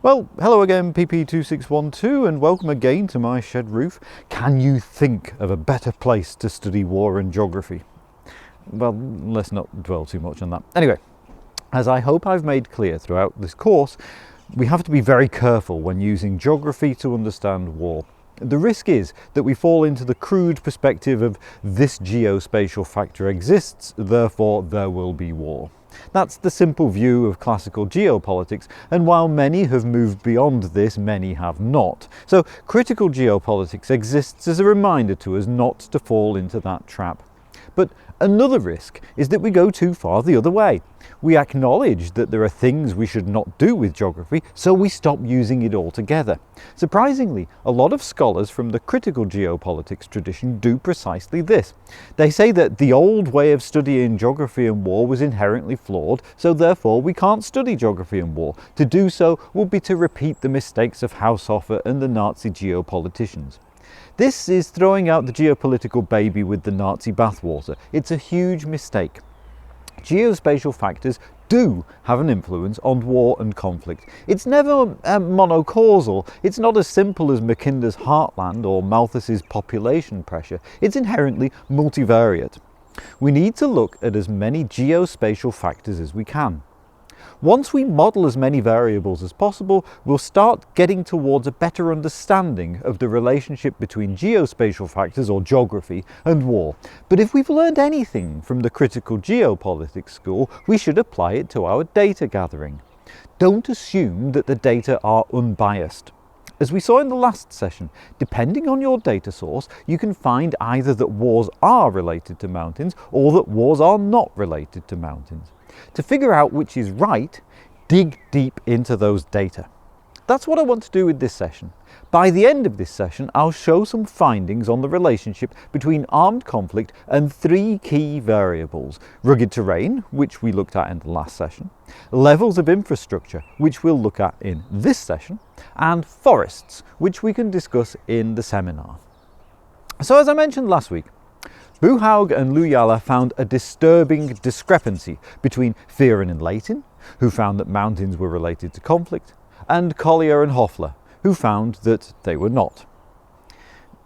Well, hello again, PP2612, and welcome again to my shed roof. Can you think of a better place to study war and geography? Well, let's not dwell too much on that. Anyway, as I hope I've made clear throughout this course, we have to be very careful when using geography to understand war. The risk is that we fall into the crude perspective of this geospatial factor exists, therefore there will be war. That's the simple view of classical geopolitics, and while many have moved beyond this, many have not. So critical geopolitics exists as a reminder to us not to fall into that trap. But another risk is that we go too far the other way. We acknowledge that there are things we should not do with geography, so we stop using it altogether. Surprisingly, a lot of scholars from the critical geopolitics tradition do precisely this. They say that the old way of studying geography and war was inherently flawed, so therefore we can't study geography and war. To do so would be to repeat the mistakes of Haushofer and the Nazi geopoliticians. This is throwing out the geopolitical baby with the Nazi bathwater. It's a huge mistake. Geospatial factors do have an influence on war and conflict. It's never monocausal. It's not as simple as Mackinder's heartland or Malthus's population pressure. It's inherently multivariate. We need to look at as many geospatial factors as we can. Once we model as many variables as possible, we'll start getting towards a better understanding of the relationship between geospatial factors, or geography, and war. But if we've learned anything from the critical geopolitics school, we should apply it to our data gathering. Don't assume that the data are unbiased. As we saw in the last session, depending on your data source, you can find either that wars are related to mountains or that wars are not related to mountains. To figure out which is right, dig deep into those data. That's what I want to do with this session. By the end of this session, I'll show some findings on the relationship between armed conflict and three key variables: rugged terrain, which we looked at in the last session, levels of infrastructure, which we'll look at in this session, and forests, which we can discuss in the seminar. So as I mentioned last week, Buhaug and Luyala found a disturbing discrepancy between Fearon and Leighton, who found that mountains were related to conflict, and Collier and Hoffler, who found that they were not.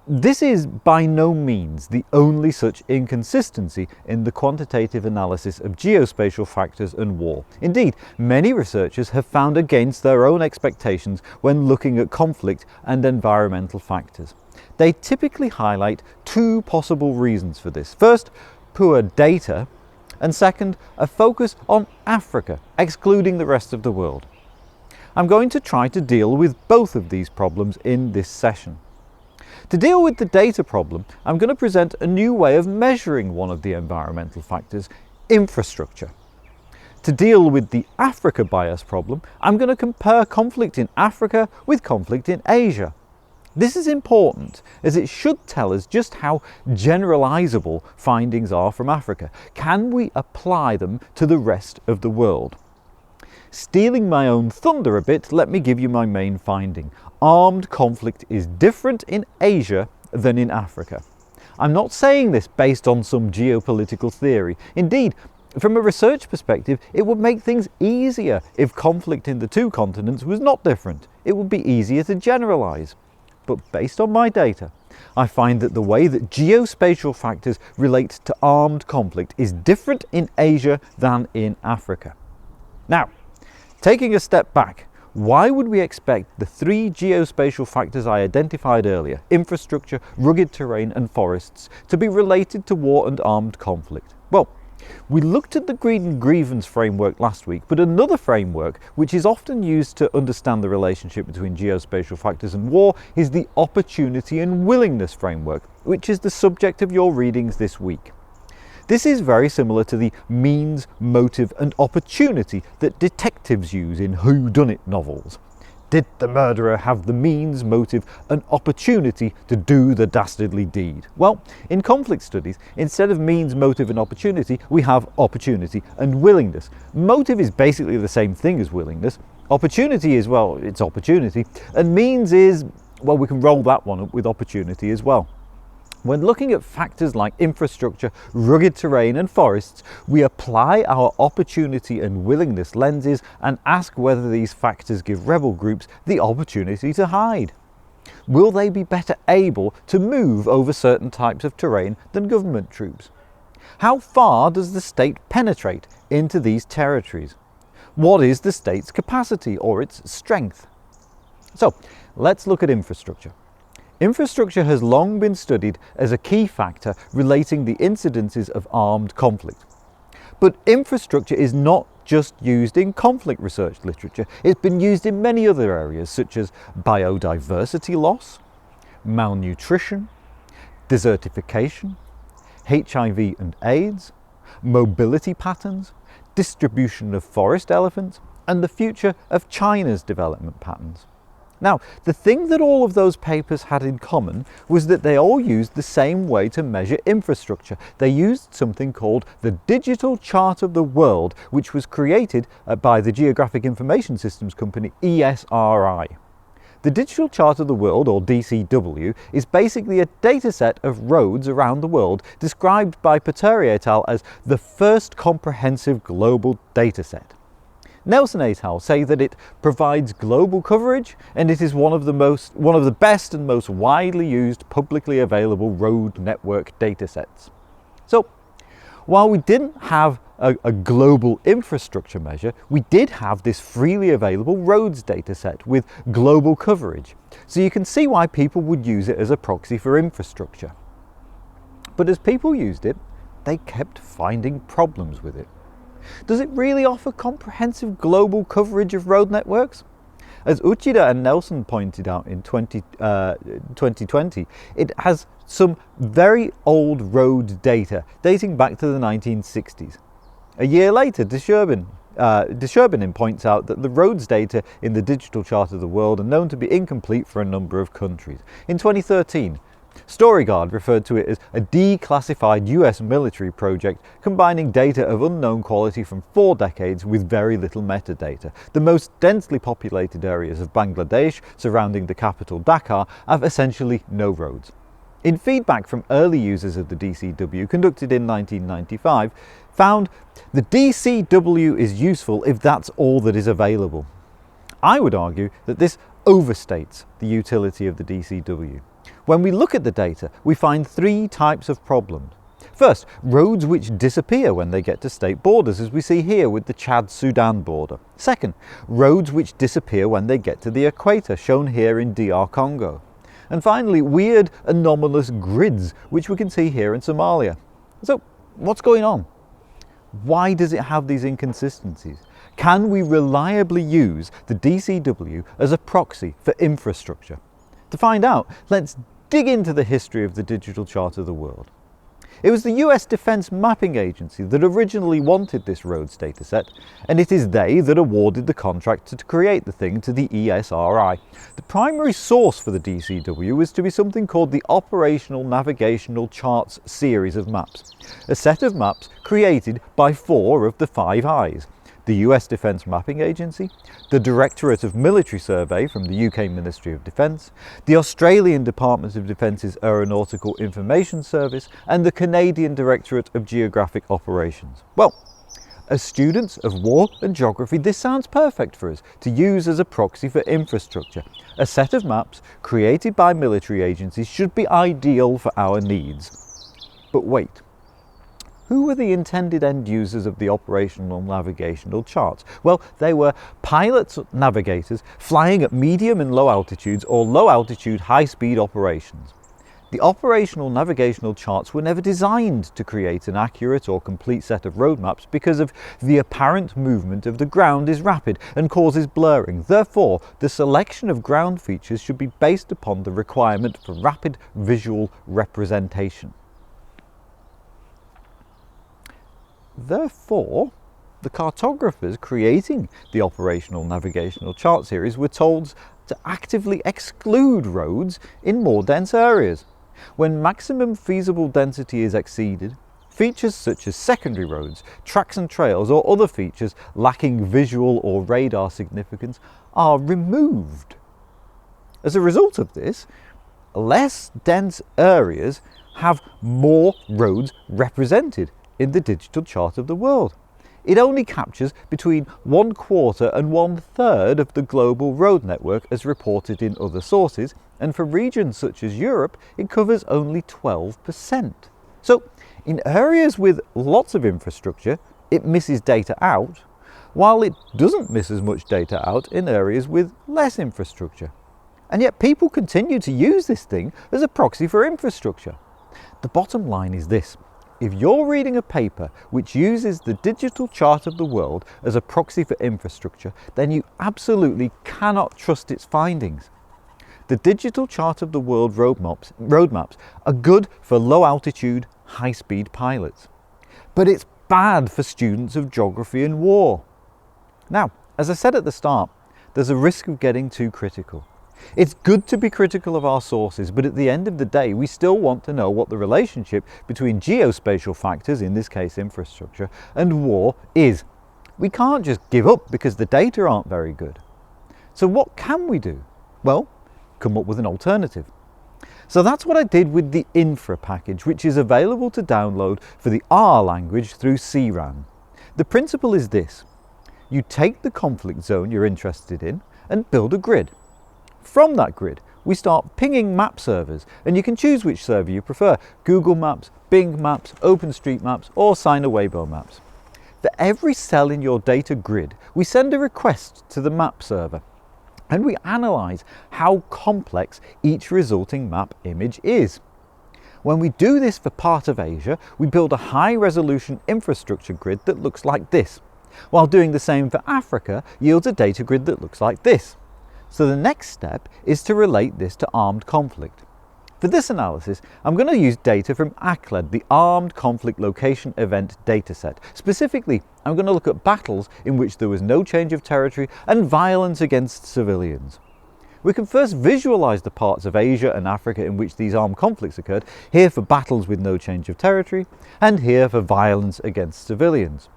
This is by no means the only such inconsistency in the quantitative analysis of geospatial factors and war. Indeed, many researchers have found against their own expectations when looking at conflict and environmental factors. They typically highlight two possible reasons for this. First, poor data, and second, a focus on Africa, excluding the rest of the world. I'm going to try to deal with both of these problems in this session. To deal with the data problem, I'm going to present a new way of measuring one of the environmental factors: infrastructure. To deal with the Africa bias problem, I'm going to compare conflict in Africa with conflict in Asia. This is important, as it should tell us just how generalizable findings are from Africa. Can we apply them to the rest of the world? Stealing my own thunder a bit, let me give you my main finding. Armed conflict is different in Asia than in Africa. I'm not saying this based on some geopolitical theory. Indeed, from a research perspective, it would make things easier if conflict in the two continents was not different. It would be easier to generalize. But based on my data, I find that the way that geospatial factors relate to armed conflict is different in Asia than in Africa. Now, taking a step back, why would we expect the three geospatial factors I identified earlier, infrastructure, rugged terrain and forests, to be related to war and armed conflict? Well, we looked at the Green Grievance framework last week, but another framework which is often used to understand the relationship between geospatial factors and war is the Opportunity and Willingness framework, which is the subject of your readings this week. This is very similar to the means, motive and opportunity that detectives use in whodunit novels. Did the murderer have the means, motive and opportunity to do the dastardly deed? Well, in conflict studies, instead of means, motive and opportunity, we have opportunity and willingness. Motive is basically the same thing as willingness. Opportunity is, well, it's opportunity. And means is, well, we can roll that one up with opportunity as well. When looking at factors like infrastructure, rugged terrain and forests, we apply our opportunity and willingness lenses and ask whether these factors give rebel groups the opportunity to hide. Will they be better able to move over certain types of terrain than government troops? How far does the state penetrate into these territories? What is the state's capacity or its strength? So, let's look at infrastructure. Infrastructure has long been studied as a key factor relating the incidences of armed conflict. But infrastructure is not just used in conflict research literature. It's been used in many other areas such as biodiversity loss, malnutrition, desertification, HIV and AIDS, mobility patterns, distribution of forest elephants, and the future of China's development patterns. Now, the thing that all of those papers had in common was that they all used the same way to measure infrastructure. They used something called the Digital Chart of the World, which was created by the Geographic Information Systems company ESRI. The Digital Chart of the World, or DCW, is basically a dataset of roads around the world described by Pickering et al. As the first comprehensive global dataset. Nelson et al. Say that it provides global coverage and it is one of the best and most widely used publicly available road network datasets. So, while we didn't have a global infrastructure measure, we did have this freely available roads dataset with global coverage. So you can see why people would use it as a proxy for infrastructure. But as people used it, they kept finding problems with it. Does it really offer comprehensive global coverage of road networks? As Uchida and Nelson pointed out in 2020, it has some very old road data dating back to the 1960s. A year later, Descherbinin points out that the roads data in the Digital Chart of the World are known to be incomplete for a number of countries. In 2013, StoryGuard referred to it as a declassified US military project combining data of unknown quality from 4 decades with very little metadata. The most densely populated areas of Bangladesh surrounding the capital Dhaka have essentially no roads. In feedback from early users of the DCW conducted in 1995, found the DCW is useful if that's all that is available. I would argue that this overstates the utility of the DCW. When we look at the data, we find 3 types of problems. First, roads which disappear when they get to state borders, as we see here with the Chad-Sudan border. Second, roads which disappear when they get to the equator, shown here in DR Congo. And finally, weird anomalous grids, which we can see here in Somalia. So, what's going on? Why does it have these inconsistencies? Can we reliably use the DCW as a proxy for infrastructure? To find out, let's dig into the history of the Digital Chart of the World. It was the US Defense Mapping Agency that originally wanted this roads dataset, and it is they that awarded the contract to create the thing to the ESRI. The primary source for the DCW was to be something called the Operational Navigational Charts series of maps, a set of maps created by 4 of the 5 I's. The US Defense Mapping Agency, the Directorate of Military Survey from the UK Ministry of Defence, the Australian Department of Defence's Aeronautical Information Service, and the Canadian Directorate of Geographic Operations. Well, as students of war and geography, this sounds perfect for us to use as a proxy for infrastructure. A set of maps created by military agencies should be ideal for our needs. But wait. Who were the intended end users of the operational navigational charts? Well, they were pilots, navigators, flying at medium and low altitudes or low altitude high speed operations. The operational navigational charts were never designed to create an accurate or complete set of road maps because of the apparent movement of the ground is rapid and causes blurring. Therefore, the selection of ground features should be based upon the requirement for rapid visual representation. Therefore, the cartographers creating the operational navigational chart series were told to actively exclude roads in more dense areas. When maximum feasible density is exceeded, features such as secondary roads, tracks and trails, or other features lacking visual or radar significance are removed. As a result of this, less dense areas have more roads represented in the digital chart of the world. It only captures between 1/4 and 1/3 of the global road network as reported in other sources, and for regions such as Europe, it covers only 12%. So, in areas with lots of infrastructure, it misses data out, while it doesn't miss as much data out in areas with less infrastructure. And yet people continue to use this thing as a proxy for infrastructure. The bottom line is this: if you're reading a paper which uses the digital chart of the world as a proxy for infrastructure, then you absolutely cannot trust its findings. The digital chart of the world roadmaps are good for low altitude, high speed pilots. But it's bad for students of geography and war. Now, as I said at the start, there's a risk of getting too critical. It's good to be critical of our sources, but at the end of the day, we still want to know what the relationship between geospatial factors, in this case infrastructure, and war is. We can't just give up because the data aren't very good. So what can we do? Well, come up with an alternative. So that's what I did with the Infra package, which is available to download for the R language through CRAN. The principle is this: you take the conflict zone you're interested in and build a grid. From that grid, we start pinging map servers, and you can choose which server you prefer: Google Maps, Bing Maps, OpenStreetMaps, or Sina Weibo Maps. For every cell in your data grid, we send a request to the map server, and we analyze how complex each resulting map image is. When we do this for part of Asia, we build a high-resolution infrastructure grid that looks like this, while doing the same for Africa yields a data grid that looks like this. So the next step is to relate this to armed conflict. For this analysis, I'm going to use data from ACLED, the Armed Conflict Location Event dataset. Specifically, I'm going to look at battles in which there was no change of territory and violence against civilians. We can first visualize the parts of Asia and Africa in which these armed conflicts occurred, here for battles with no change of territory, and here for violence against civilians.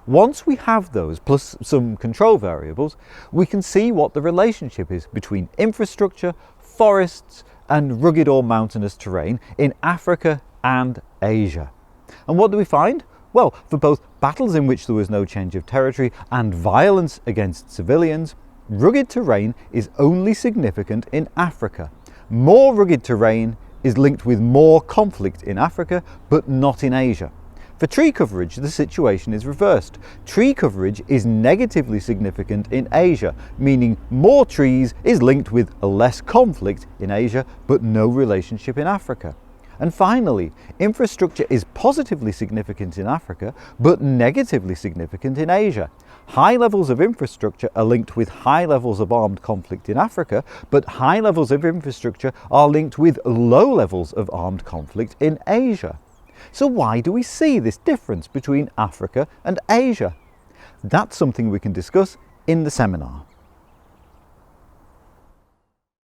Once we have those, plus some control variables, we can see what the relationship is between infrastructure, forests, and rugged or mountainous terrain in Africa and Asia. And what do we find? Well, for both battles in which there was no change of territory and violence against civilians, rugged terrain is only significant in Africa. More rugged terrain is linked with more conflict in Africa, but not in Asia. For tree coverage, the situation is reversed. Tree coverage is negatively significant in Asia, meaning more trees is linked with less conflict in Asia, but no relationship in Africa. And finally, infrastructure is positively significant in Africa, but negatively significant in Asia. High levels of infrastructure are linked with high levels of armed conflict in Africa, but high levels of infrastructure are linked with low levels of armed conflict in Asia. So why do we see this difference between Africa and Asia? That's something we can discuss in the seminar.